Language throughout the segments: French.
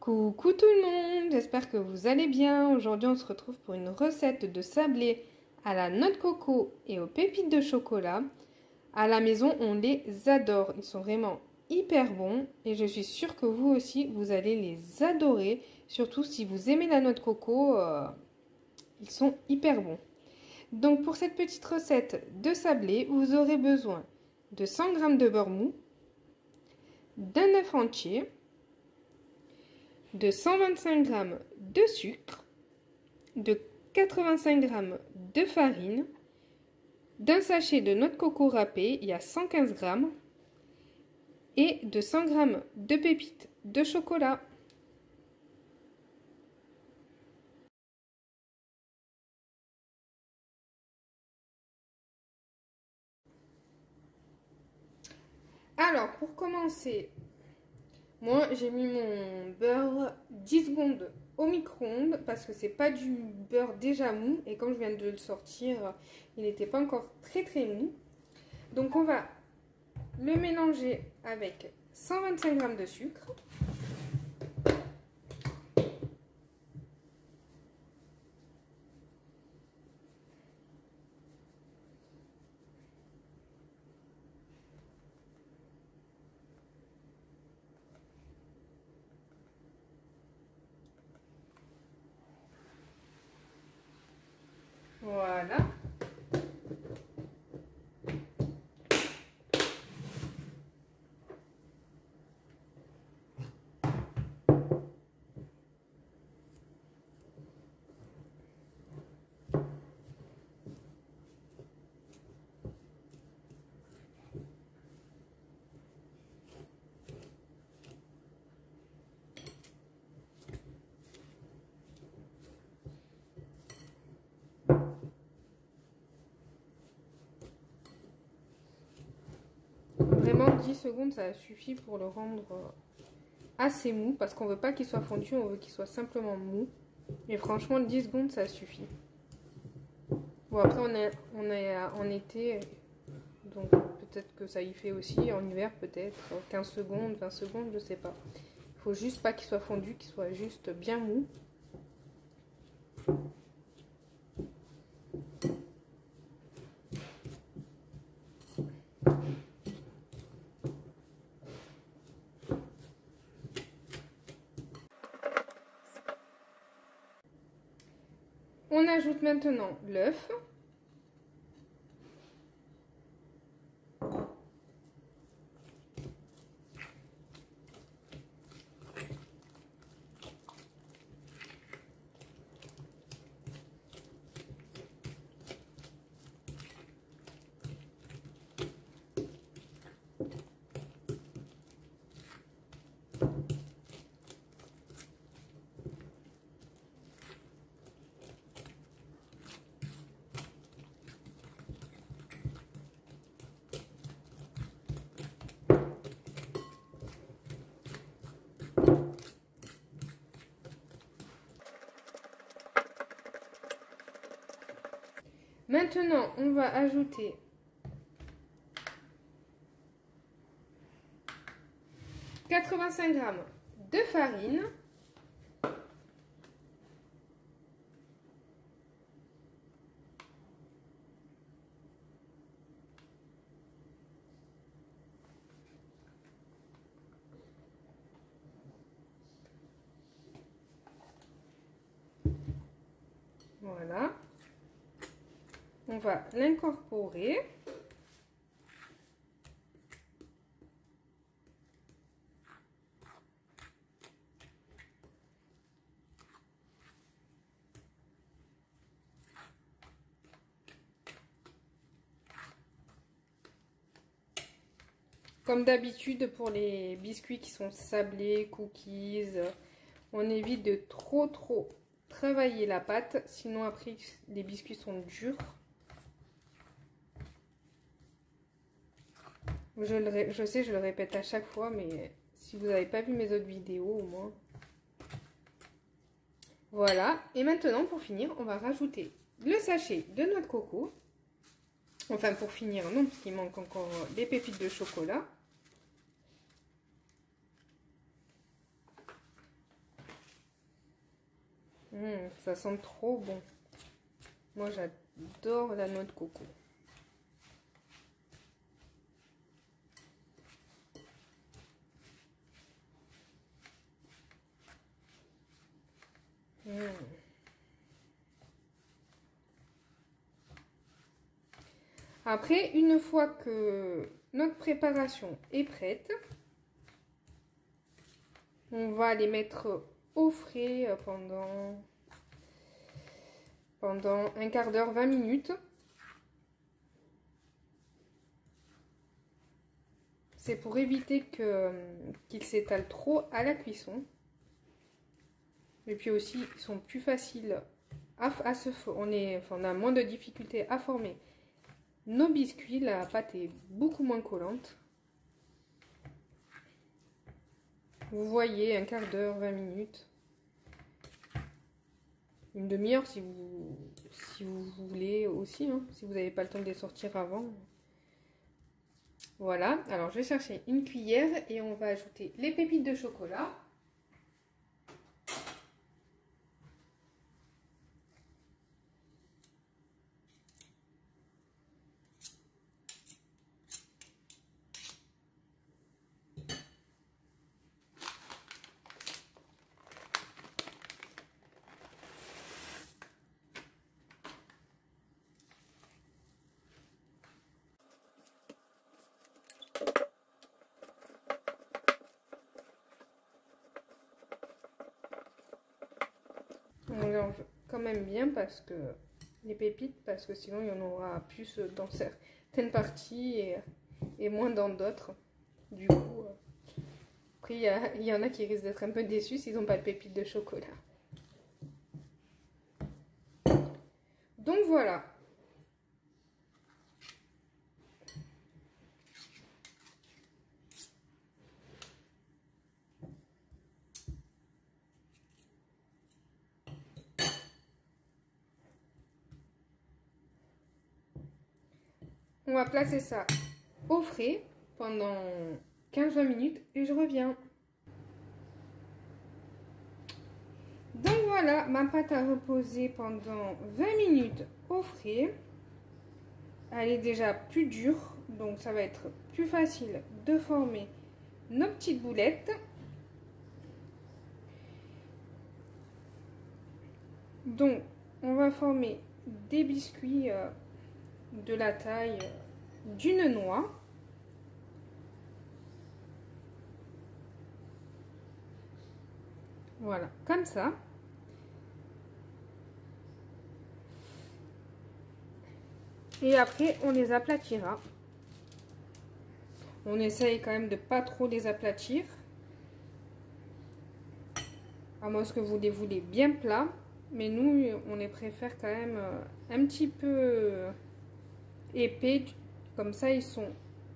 Coucou tout le monde, j'espère que vous allez bien. Aujourd'hui on se retrouve pour une recette de sablés à la noix de coco et aux pépites de chocolat. À la maison on les adore, ils sont vraiment hyper bons et je suis sûre que vous aussi vous allez les adorer. Surtout si vous aimez la noix de coco, ils sont hyper bons. Donc pour cette petite recette de sablés, vous aurez besoin de 100 g de beurre mou, d'un œuf entier, de 125 g de sucre, de 85 g de farine, d'un sachet de noix de coco râpée, il y a 115 g, et de 100 g de pépites de chocolat. Alors, pour commencer, moi j'ai mis mon beurre 10 secondes au micro-ondes parce que c'est pas du beurre déjà mou et comme je viens de le sortir, il n'était pas encore très mou. Donc on va le mélanger avec 125 g de sucre. Voilà. Vraiment 10 secondes ça suffit pour le rendre assez mou parce qu'on veut pas qu'il soit fondu, on veut qu'il soit simplement mou. Et franchement 10 secondes ça suffit. Bon après on est en été donc peut-être que ça y fait aussi, en hiver peut-être 15 secondes, 20 secondes, je sais pas. Il faut juste pas qu'il soit fondu, qu'il soit juste bien mou. On ajoute maintenant l'œuf. Maintenant, on va ajouter « 85 g de farine ». Voilà. On va l'incorporer. Comme d'habitude pour les biscuits qui sont sablés, cookies, on évite de trop travailler la pâte, sinon après les biscuits sont durs. Je sais, je le répète à chaque fois, mais si vous n'avez pas vu mes autres vidéos, au moins. Voilà. Et maintenant, pour finir, on va rajouter le sachet de noix de coco. Enfin, pour finir, non, parce qu'il manque encore des pépites de chocolat. Ça sent trop bon. Moi, j'adore la noix de coco. Après, une fois que notre préparation est prête, on va les mettre au frais pendant un quart d'heure, 20 minutes. C'est pour éviter qu'ils s'étalent trop à la cuisson. Et puis aussi, ils sont plus faciles à se former. On a moins de difficultés à former nos biscuits. La pâte est beaucoup moins collante. Vous voyez, un quart d'heure, 20 minutes. Une demi-heure si vous voulez aussi, hein, si vous n'avez pas le temps de les sortir avant. Voilà, alors je vais chercher une cuillère et on va ajouter les pépites de chocolat. On mélange quand même bien parce que les pépites, parce que sinon il y en aura plus dans certaines parties et moins dans d'autres. Du coup, après il y en a qui risquent d'être un peu déçus s'ils n'ont pas de pépites de chocolat. Donc voilà. On va placer ça au frais pendant 15-20 minutes et je reviens. Donc voilà, ma pâte a reposé pendant 20 minutes au frais. Elle est déjà plus dure, donc ça va être plus facile de former nos petites boulettes. Donc, on va former des biscuits de la taille d'une noix. Voilà, comme ça. Et après, on les aplatira. On essaye quand même de pas trop les aplatir. À moins que vous les voulez bien plats. Mais nous, on les préfère quand même un petit peu épais. Comme ça, ils sont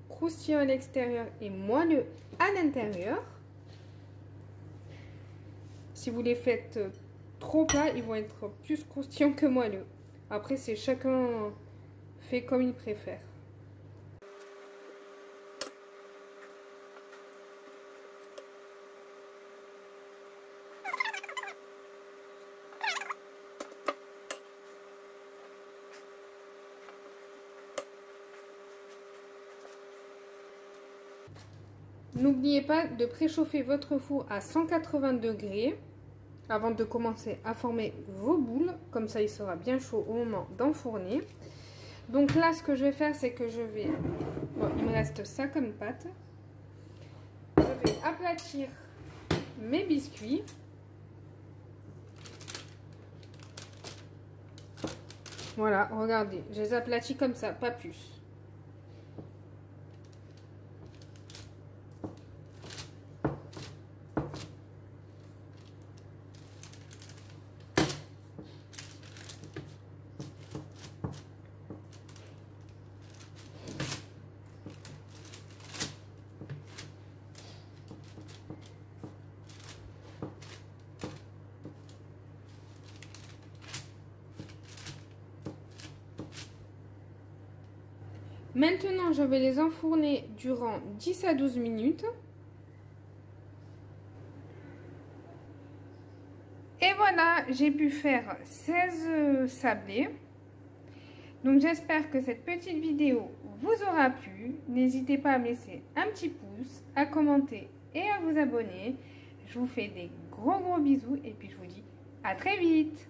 croustillants à l'extérieur et moelleux à l'intérieur. Si vous les faites trop plats, ils vont être plus croustillants que moelleux. Après, c'est chacun fait comme il préfère. N'oubliez pas de préchauffer votre four à 180 degrés avant de commencer à former vos boules. Comme ça, il sera bien chaud au moment d'enfourner. Donc là, ce que je vais faire, c'est que je vais... Bon, il me reste ça comme pâte. Je vais aplatir mes biscuits. Voilà, regardez, je les aplatis comme ça, pas plus. Maintenant, je vais les enfourner durant 10 à 12 minutes. Et voilà, j'ai pu faire 16 sablés. Donc j'espère que cette petite vidéo vous aura plu. N'hésitez pas à me laisser un petit pouce, à commenter et à vous abonner. Je vous fais des gros bisous et puis je vous dis à très vite.